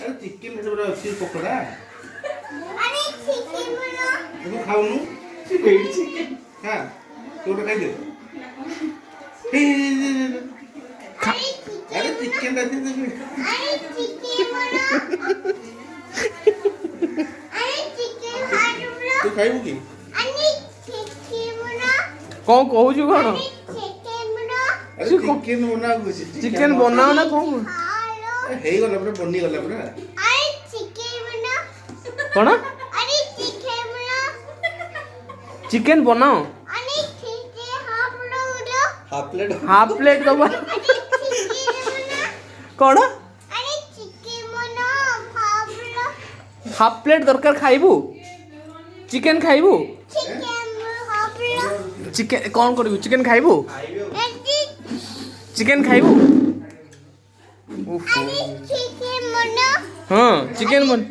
अरे चिकन है बड़ा अच्छी पकोड़ा अरे चिकन बना तू खाऊनु चिकन हां तू तो खाई दे अरे चिकन रहती तो अरे चिकन बना अरे चिकन हाडुला तू खाइबू की अरे चिकन बना कौन कहूछु कौन अरे चिकन बना अरे चिकन बना कुछ चिकन बनाओ ना कौन हेलो हे गला पूरा बनी गला पूरा अरे चिकन बना कौन अरे चिकन बना चिकन बनाओ अरे चिकन हाडुला उडो हाफ प्लेट दबा अरे चिकन बना कौन अरे चिकन बना हाडुला हाफ प्लेट दरकार खाइबू चिकन खाइबू चिकन हाडुला चिकन कौन करू चिकन खाइबू अरे चिकन खाइबू चिकन बना हाँ चिकन बन